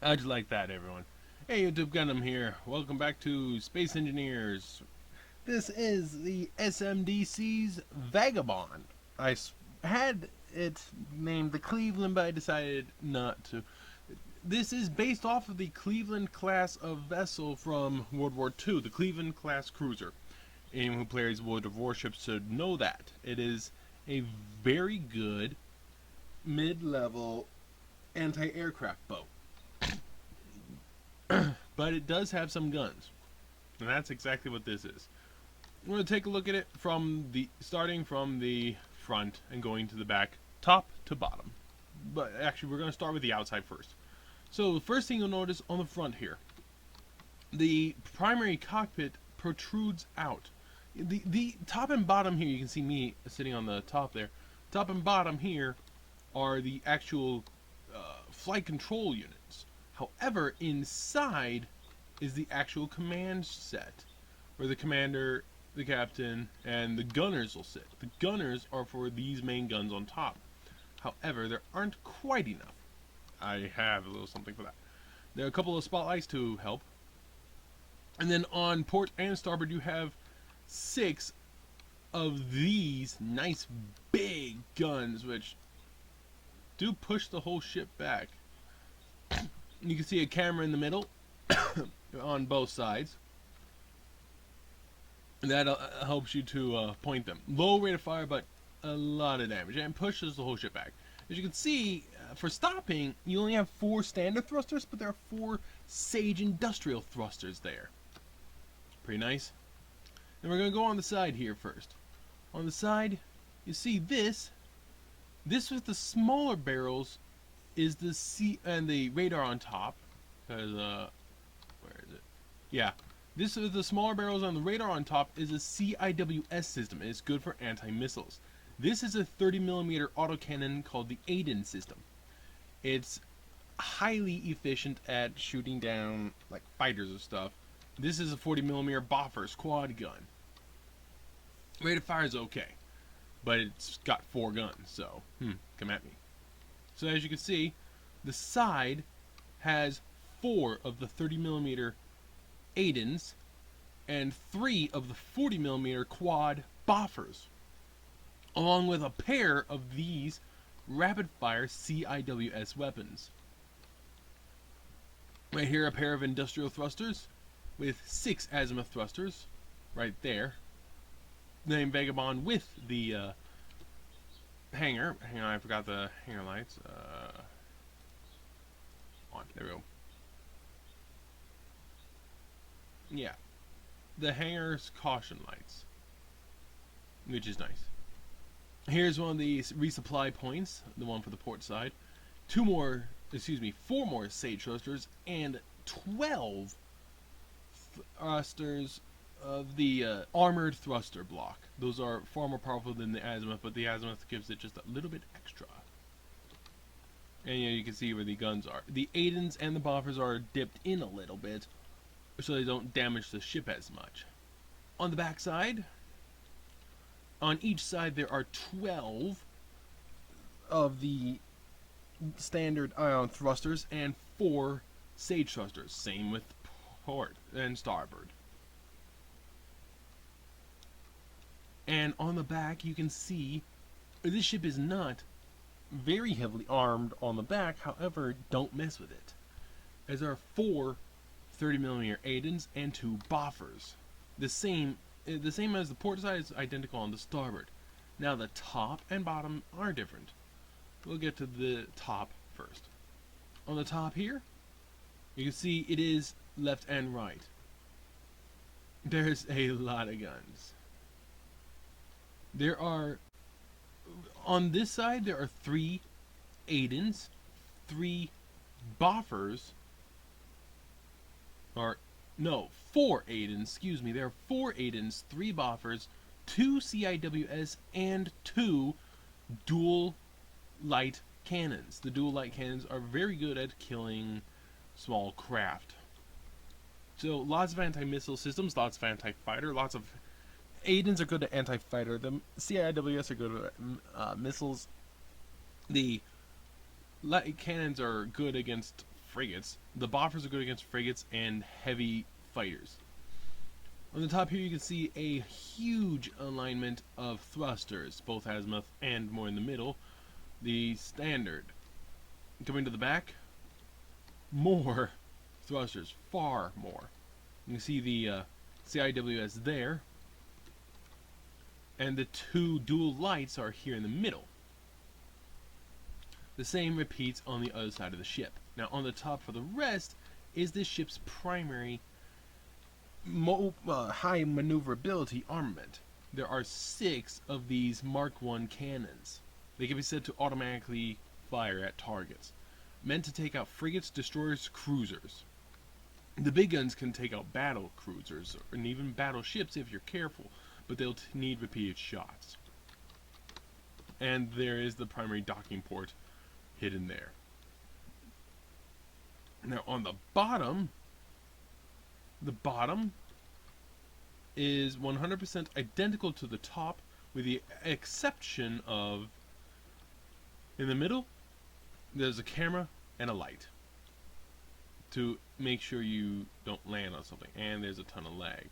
How'd you like that, everyone? Hey, YouTube Gundam here. Welcome back to Space Engineers. This is the SMDC's Vagabond. Had it named the Cleveland, but I decided not to. This is based off of the Cleveland class of vessel from World War II, the Cleveland class cruiser. Anyone who plays World of Warships should know that. It is a very good mid-level anti-aircraft boat. But it does have some guns, and that's exactly what this is. We're going to take a look at it starting from the front and going to the back, top to bottom. But actually, we're going to start with the outside first. So the first thing you'll notice on the front here, the primary cockpit protrudes out. The top and bottom here, you can see me sitting on the top there. Top and bottom here are the actual flight control units. However, inside is the actual command set, where the commander, the captain, and the gunners will sit. The gunners are for these main guns on top. However, there aren't quite enough. I have a little something for that. There are a couple of spotlights to help. And then on port and starboard, you have 6 of these nice big guns, which do push the whole ship back. You can see a camera in the middle on both sides. That helps you to point them. Low rate of fire, but a lot of damage, and pushes the whole ship back. As you can see, for stopping, you only have 4 standard thrusters, but there are 4 Sage industrial thrusters there. Pretty nice. And we're going to go on the side here first. On the side, you see this. This with the smaller barrels is the and the radar on top. Because, where is it? Yeah. This with the smaller barrels on the radar on top is a CIWS system. It's good for anti-missiles. This is a 30mm autocannon called the Adens system. It's highly efficient at shooting down like fighters or stuff. This is a 40mm Bofors quad gun. Rate of fire is okay, but it's got 4 guns, so come at me. So as you can see, the side has 4 of the 30mm Adens and 3 of the 40mm quad Bofors, along with a pair of these rapid-fire CIWS weapons. Right here, a pair of industrial thrusters with 6 azimuth thrusters, right there. Named Vagabond with the hangar. Hang on, I forgot the hangar lights. On, there we go. Yeah, the hangar's caution lights, which is nice. Here's one of the resupply points, the one for the port side. 4 more Sage thrusters and 12 thrusters of the armored thruster block. Those are far more powerful than the azimuth, but the azimuth gives it just a little bit extra. And you can see where the guns are. The Adens and the Bofors are dipped in a little bit, so they don't damage the ship as much. On the back side, on each side there are 12 of the standard ion thrusters and 4 Sage thrusters. Same with port and starboard. And on the back you can see this ship is not very heavily armed on the back, however, don't mess with it, as there are 4 30mm Adens and 2 Bofors. The same as the port side is identical on the starboard. Now the top and bottom are different. We'll get to the top first. On the top here, you can see it is left and right. There's a lot of guns. There are, on this side, there are 3 Adens, 3 Bofors, or no, 4 Adens, excuse me. There are 4 Adens, 3 Bofors, 2 CIWS, and 2 dual light cannons. The dual light cannons are very good at killing small craft. So lots of anti-missile systems, lots of anti-fighter, lots of Adens are good at anti-fighter. The CIWS are good at missiles. The light cannons are good against frigates. The Bofors are good against frigates and heavy fighters. On the top here you can see a huge alignment of thrusters, both azimuth and more in the middle. The standard. Coming to the back, more thrusters, far more. You can see the CIWS there, and the two dual lights are here in the middle. The same repeats on the other side of the ship. Now on the top for the rest is this ship's primary high maneuverability armament. There are 6 of these Mark I cannons. They can be said to automatically fire at targets, meant to take out frigates, destroyers, cruisers. The big guns can take out battle cruisers and even battleships if you're careful, but they'll need repeated shots. And there is the primary docking port hidden there. Now on the bottom is 100% identical to the top, with the exception of, in the middle, there's a camera and a light to make sure you don't land on something, and there's a ton of lag.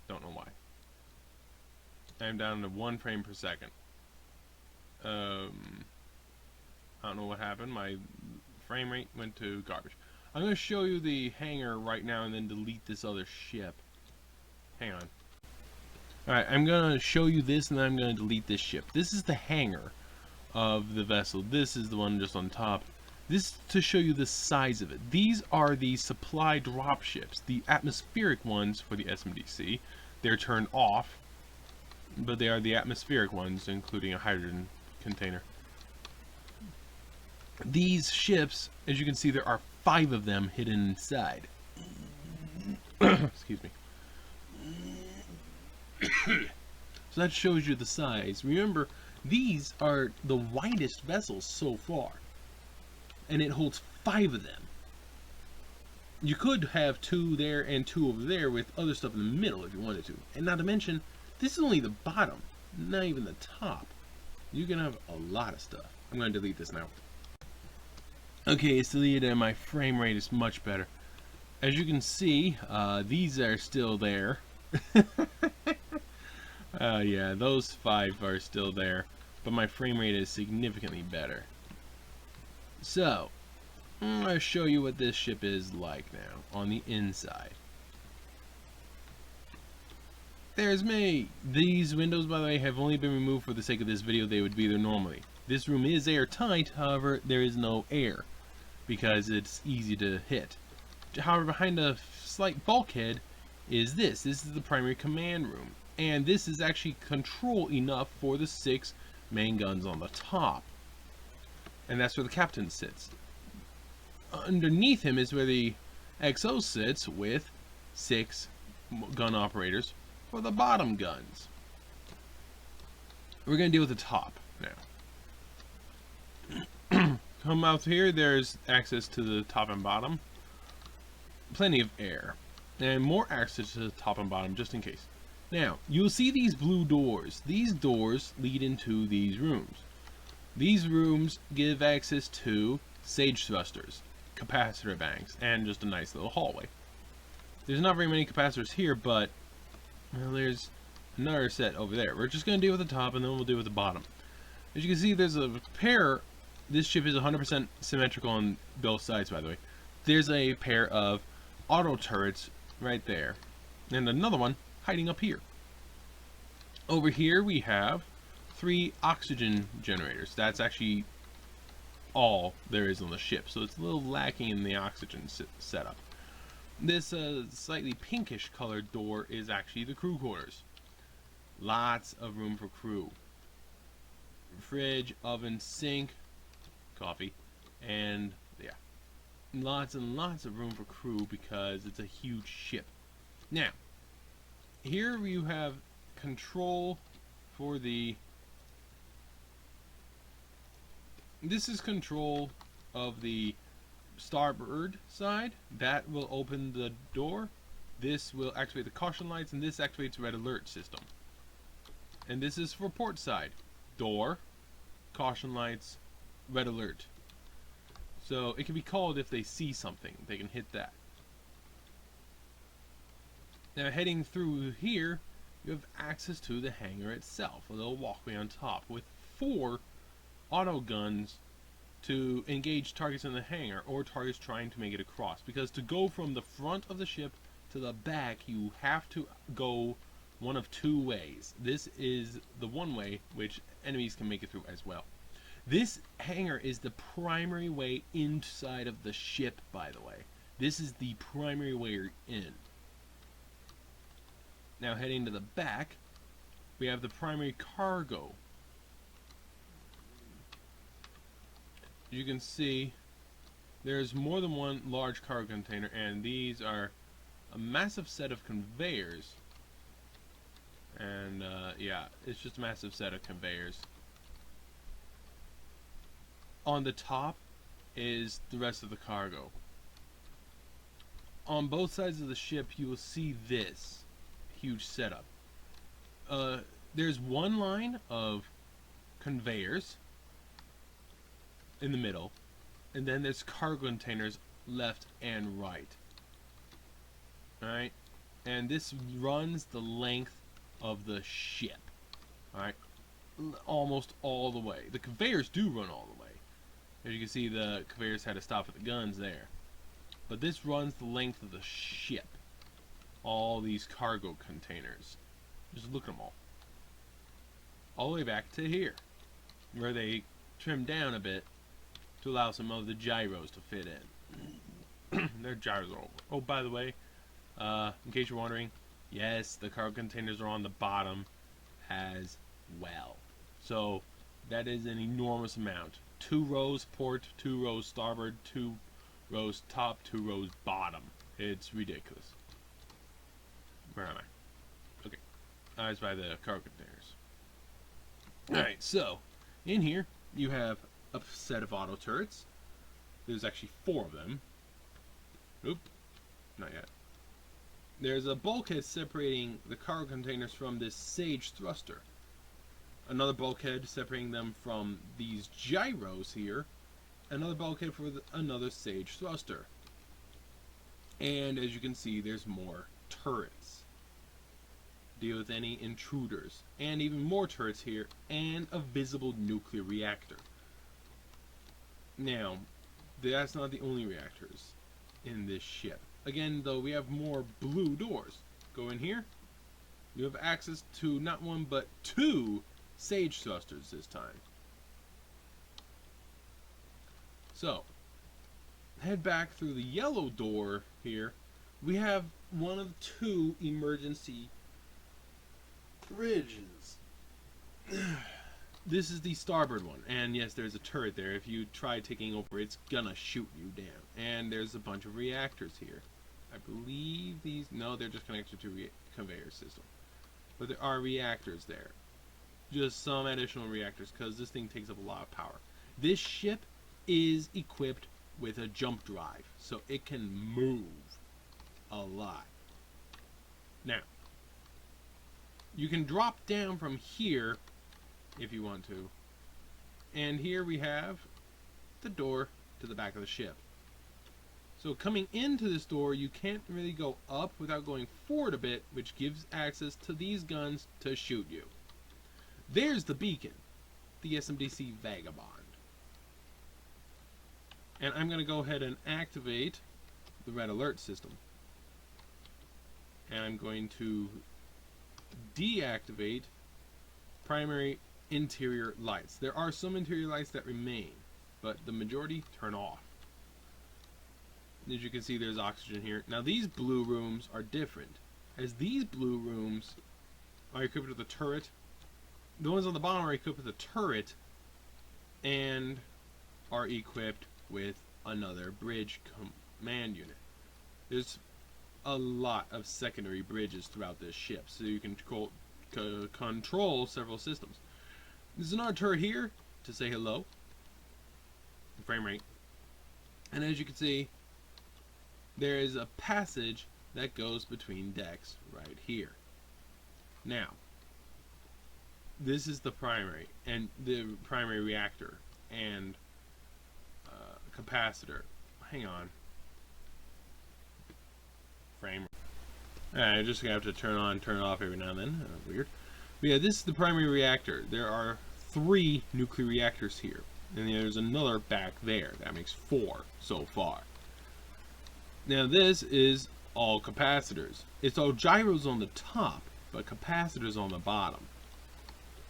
Don't know why. I'm down to 1 frame per second. I don't know what happened. My frame rate went to garbage. I'm going to show you the hangar right now and then delete this other ship. Hang on. Alright, I'm going to show you this and then I'm going to delete this ship. This is the hangar of the vessel. This is the one just on top. This is to show you the size of it. These are the supply drop ships, the atmospheric ones for the SMDC. They're turned off, but they are the atmospheric ones, including a hydrogen container. These ships, as you can see, there are 5 of them hidden inside. Excuse me. So that shows you the size. Remember, these are the widest vessels so far, and it holds 5 of them. You could have 2 there and 2 over there with other stuff in the middle if you wanted to. And not to mention, this is only the bottom, not even the top. You can have a lot of stuff. I'm going to delete this now. Okay, it's deleted and my frame rate is much better. As you can see, these are still there. Yeah, those 5 are still there, but my frame rate is significantly better. So, I'm going to show you what this ship is like now, on the inside. There's me! These windows, by the way, have only been removed for the sake of this video. They would be there normally. This room is airtight, however, there is no air, because it's easy to hit. However, behind a slight bulkhead is this. This is the primary command room. And this is actually control enough for the 6 main guns on the top. And that's where the captain sits. Underneath him is where the XO sits with 6 gun operators for the bottom guns. We're going to deal with the top now. Come out here, there's access to the top and bottom. Plenty of air. And more access to the top and bottom just in case. Now, you'll see these blue doors. These doors lead into these rooms. These rooms give access to sage thrusters, capacitor banks, and just a nice little hallway. There's not very many capacitors here, but well, there's another set over there. We're just going to deal with the top, and then we'll deal with the bottom. As you can see, there's a pair. This ship is 100% symmetrical on both sides, by the way. There's a pair of auto turrets right there, and another one hiding up here. Over here we have 3 oxygen generators. That's actually all there is on the ship, so it's a little lacking in the oxygen setup. This slightly pinkish colored door is actually the crew quarters. Lots of room for crew. Fridge, oven, sink, coffee, and yeah, lots and lots of room for crew because it's a huge ship. Now, here you have control for the... This is control of the starboard side. That will open the door. This will activate the caution lights, and this activates red alert system. And this is for port side. Door, caution lights, red alert. So it can be called if they see something. They can hit that. Now heading through here, you have access to the hangar itself, a little walkway on top with 4 auto guns to engage targets in the hangar or targets trying to make it across. Because to go from the front of the ship to the back, you have to go one of 2 ways. This is the one way which enemies can make it through as well. This hangar is the primary way inside of the ship, by the way. This is the primary way you're in. Now heading to the back, we have the primary cargo. You can see there's more than one large cargo container, and these are a massive set of conveyors. And yeah, it's just a massive set of conveyors. On the top is the rest of the cargo. On both sides of the ship, you will see this huge setup. There's one line of conveyors in the middle, and then there's cargo containers left and right. Alright? And this runs the length of the ship. Alright? Almost all the way. The conveyors do run all the way. As you can see, the conveyors had to stop at the guns there. But this runs the length of the ship. All these cargo containers. Just look at them all. All the way back to here, where they trimmed down a bit to allow some of the gyros to fit in. Their gyros are over. Oh, by the way, in case you're wondering, yes, the cargo containers are on the bottom as well. So that is an enormous amount. 2 rows port, 2 rows starboard, 2 rows top, 2 rows bottom. It's ridiculous. Where am I? Okay. I was by the cargo containers. Alright, so in here you have a set of auto turrets. There's actually 4 of them. Oop. Not yet. There's a bulkhead separating the cargo containers from this Sage thruster. Another bulkhead separating them from these gyros here. Another bulkhead for another Sage thruster. And as you can see, there's more turrets. Deal with any intruders. And even more turrets here. And a visible nuclear reactor. Now, that's not the only reactors in this ship. Again, though, we have more blue doors. Go in here. You have access to not 1 but 2 Sage thrusters this time. So, head back through the yellow door here. We have one of 2 emergency bridges. This is the starboard one, and yes, there's a turret there. If you try taking over, it's gonna shoot you down. And there's a bunch of reactors here. I believe these, no, they're just connected to conveyor system. But there are reactors there. Just some additional reactors, because this thing takes up a lot of power. This ship is equipped with a jump drive, so it can move a lot. Now, you can drop down from here if you want to. And here we have the door to the back of the ship. So coming into this door, you can't really go up without going forward a bit, which gives access to these guns to shoot you. There's the beacon, the SMDC Vagabond. And I'm going to go ahead and activate the red alert system. And I'm going to deactivate primary interior lights. There are some interior lights that remain, but the majority turn off. As you can see, there's oxygen here. Now these blue rooms are different, as these blue rooms are equipped with a turret. The ones on the bottom are equipped with a turret and are equipped with another bridge command unit. There's a lot of secondary bridges throughout this ship, so you can control several systems. There's another turret here to say hello. Frame rate. And as you can see, there is a passage that goes between decks right here. Now, this is the primary and the primary reactor and capacitor. Hang on. Frame. Alright, I just have to turn on, turn off every now and then. Weird. But yeah, this is the primary reactor. There are 3 nuclear reactors here. And there's another back there. That makes 4 so far. Now this is all capacitors. It's all gyros on the top, but capacitors on the bottom.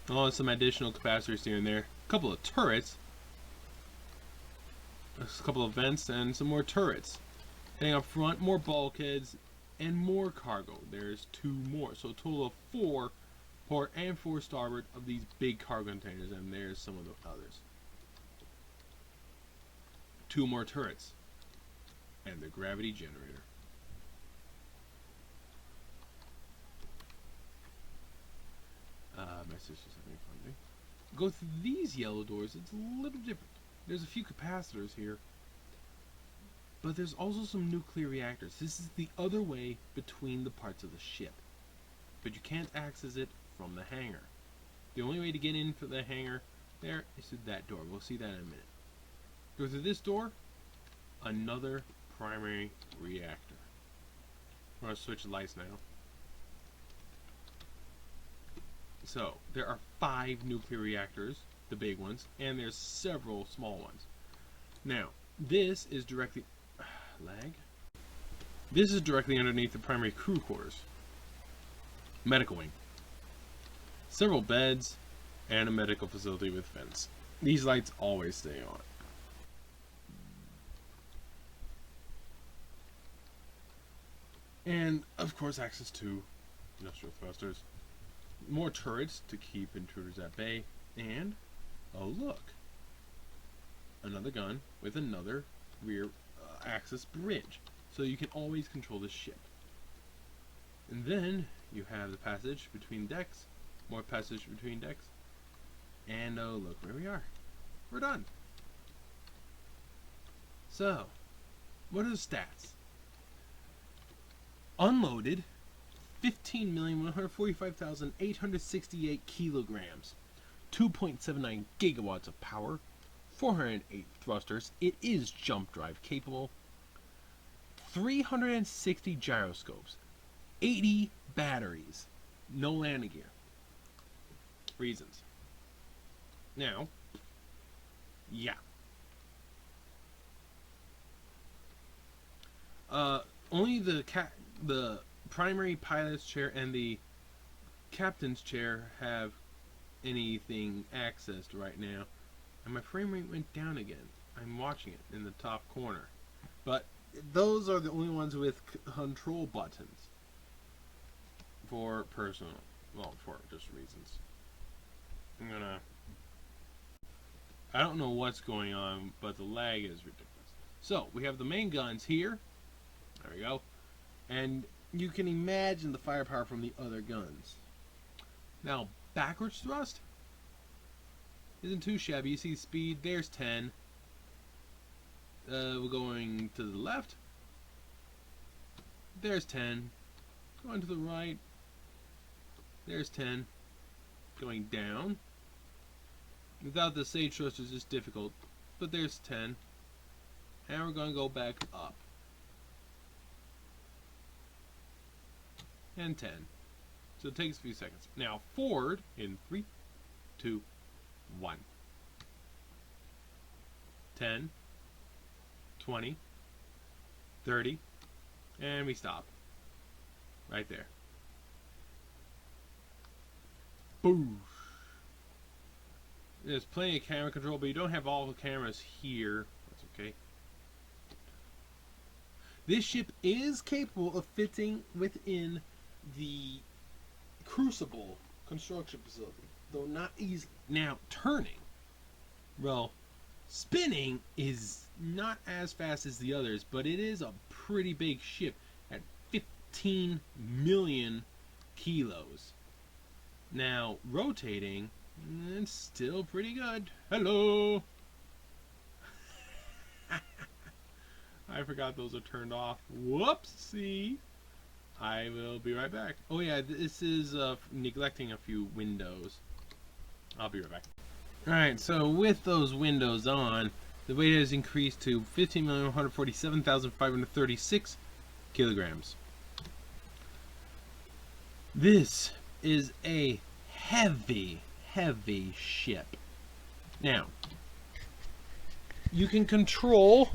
Oh, some additional capacitors here and there. A couple of turrets. A couple of vents and some more turrets. Heading up front, more bulkheads and more cargo. There's 2 more. So a total of 4 port and 4 starboard of these big cargo containers, and there's some of the others. 2 more turrets. And the gravity generator. My sister's having fun day. Go through these yellow doors, it's a little different. There's a few capacitors here, but there's also some nuclear reactors. This is the other way between the parts of the ship, but you can't access it from the hangar. The only way to get in for the hangar there is through that door. We'll see that in a minute. Go through this door, another primary reactor. We're going to switch lights now. So, there are 5 nuclear reactors, the big ones, and there's several small ones. Now, this is directly... lag? This is directly underneath the primary crew quarters. Medical wing. Several beds, and a medical facility with vents. These lights always stay on. And, of course, access to industrial thrusters. More turrets to keep intruders at bay. And, oh look, another gun with another rear access bridge. So you can always control the ship. And then you have the passage between decks. More passage between decks. And oh look where we are. We're done. So, what are the stats? Unloaded, 15,145,868 kilograms, 2.79 gigawatts of power, 408 thrusters. It is jump drive capable. 360 gyroscopes, 80 batteries, no landing gear. Reasons. Now, yeah. Only the primary pilot's chair and the captain's chair have anything accessed right now. And my frame rate went down again. I'm watching it in the top corner. But those are the only ones with control buttons. For personal. Well, for just reasons. I don't know what's going on, but the lag is ridiculous. So, we have the main guns here. There we go. And you can imagine the firepower from the other guns. Now, backwards thrust isn't too shabby. You see speed, there's 10. We're going to the left. There's 10. Going to the right. There's 10. Going down. Without the sage thrusters, it's difficult. But there's 10. And we're going to go back up. And 10. So it takes a few seconds. Now forward in 3, 2, 1. 10, 20, 30, and we stop. Right there. Boom. There's plenty of camera control, but you don't have all the cameras here. That's okay. This ship is capable of fitting within the Crucible construction facility, though not easily. Now, turning, well, spinning is not as fast as the others, but it is a pretty big ship at 15 million kilos. Now, rotating, it's still pretty good. Hello! I forgot those are turned off. Whoopsie! I will be right back. Oh yeah, this is neglecting a few windows. I'll be right back. Alright, so with those windows on, The weight has increased to 15,147,536 kilograms. This is a heavy, heavy ship. Now, you can control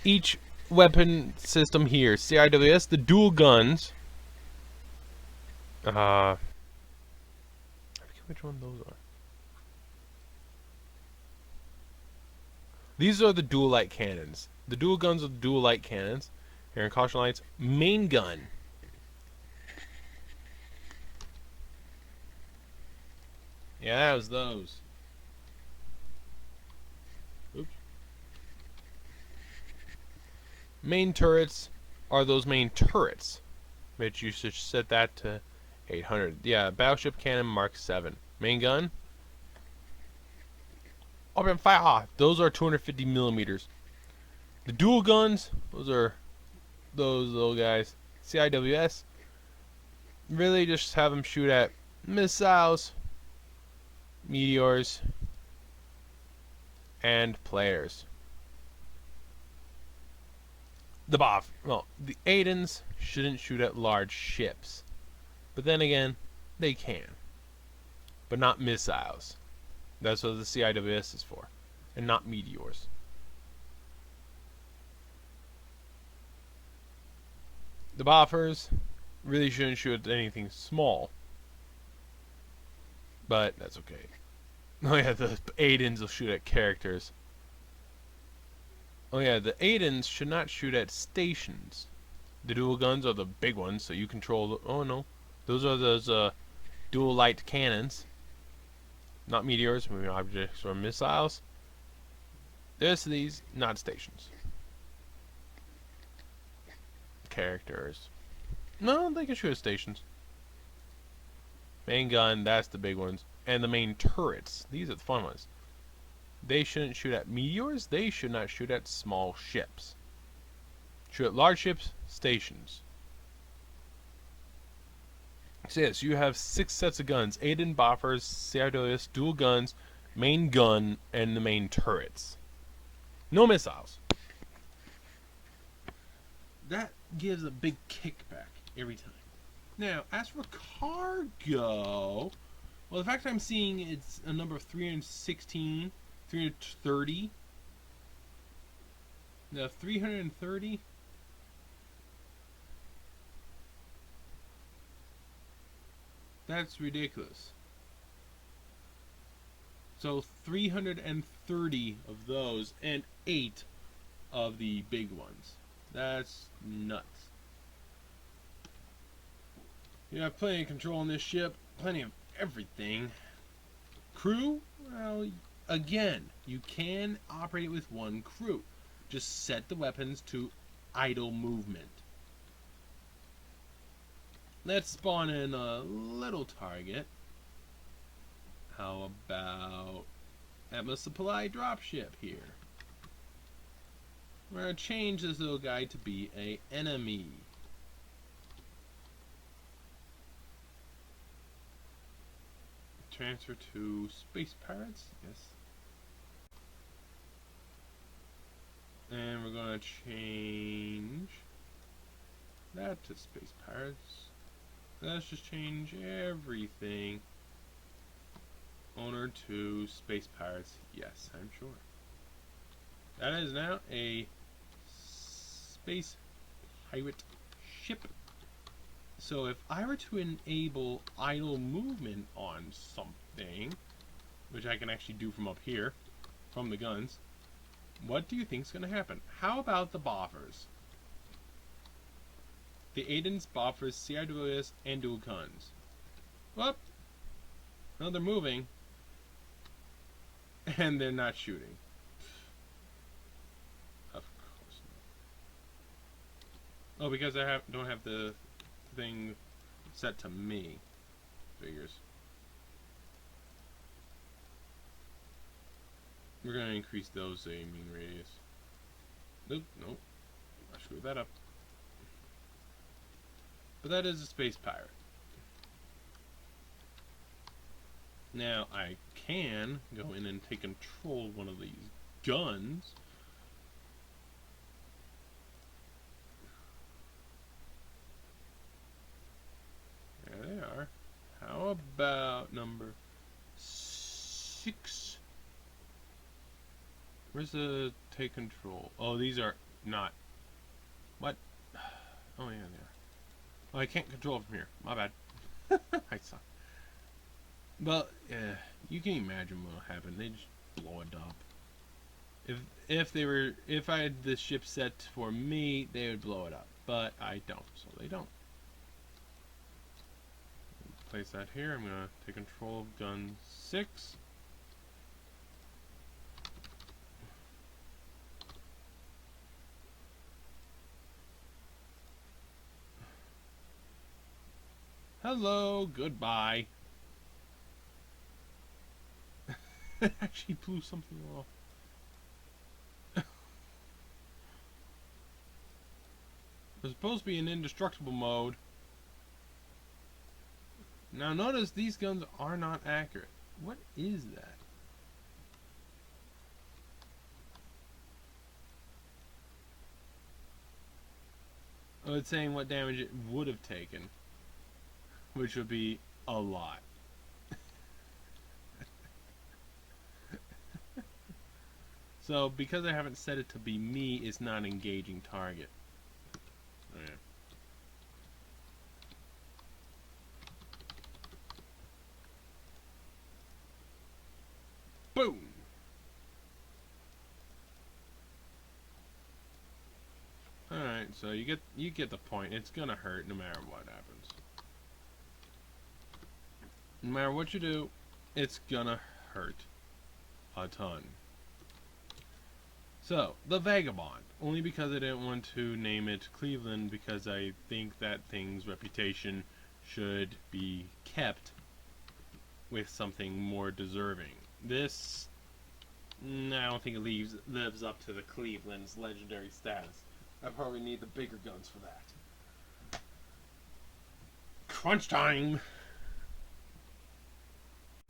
each weapon system here. CIWS, the dual guns. I forget which one those are. These are the dual light cannons. The dual guns are the dual light cannons. Here in caution lights, main gun. Yeah, that was those. Oops. Main turrets are those main turrets. Which you should set that to 800. Yeah, battleship cannon Mark 7. Main gun. Open fire. Those are 250 millimeters. The dual guns, those are those little guys. CIWS. Really just have them shoot at missiles, meteors, and players. The Adens shouldn't shoot at large ships. But then again, they can. But not missiles. That's what the CIWS is for. And not meteors. The Bofors really shouldn't shoot at anything small. But that's okay. Oh yeah, the Adens will shoot at characters. Oh yeah, the Adens should not shoot at stations. The dual guns are the big ones, so you control the, oh no. Those are those dual light cannons. Not meteors, moving objects, or missiles. There's these, not stations. Characters. No, they can shoot at stations. Main gun, that's the big ones. And the main turrets. These are the fun ones. They shouldn't shoot at meteors. They should not shoot at small ships. Shoot at large ships, stations. So yes, you have 6 sets of guns. Adens, Bofors, CIWS, dual guns, main gun, and the main turrets. No missiles. That gives a big kickback every time. Now, as for cargo, well, the fact I'm seeing it's a number of 316, 330. The 330. That's ridiculous. So 330 of those and 8 of the big ones. That's nuts. You have plenty of control on this ship, plenty of everything. Crew, well, again, you can operate it with one crew. Just set the weapons to idle movement. Let's spawn in a little target. How about Atmos Supply dropship here? We're going to change this little guy to be an enemy. Transfer to Space Pirates, yes. And we're going to change that to Space Pirates. Let's just change everything. Owner to Space Pirates, yes, I'm sure. That is now a Space Pirate ship. So if I were to enable idle movement on something, which I can actually do from up here, from the guns, what do you think is going to happen? How about the Bofors? The Adens, Bofors, CIWS, and dual guns. Well, no, they're moving, and they're not shooting. Of course not. Oh, because I don't have the thing set to me. Figures. We're going to increase those aiming radius. Nope, nope. I screwed that up. But that is a space pirate. Now I can go in and take control of one of these guns. There they are. How about number 6? Where's the take control? Oh, these are not. What? Oh, yeah, they are. Oh, I can't control from here. My bad. I suck. Well, you can imagine what'll happen. They just blow it up. If I had this ship set for me, they would blow it up. But I don't, so they don't. Place that here. I'm gonna take control of gun 6. Hello, goodbye. It actually blew something off. It's supposed to be in indestructible mode. Now notice these guns are not accurate. What is that? Oh, it's saying what damage it would have taken, which would be a lot. So, because I haven't set it to be me, it's not engaging target. Okay. Boom! Alright, so you get the point. It's gonna hurt no matter what happens. No matter what you do, it's gonna hurt a ton. So, the Vagabond. Only because I didn't want to name it Cleveland, because I think that thing's reputation should be kept with something more deserving. This, I don't think it lives up to the Cleveland's legendary status. I probably need the bigger guns for that. Crunch time!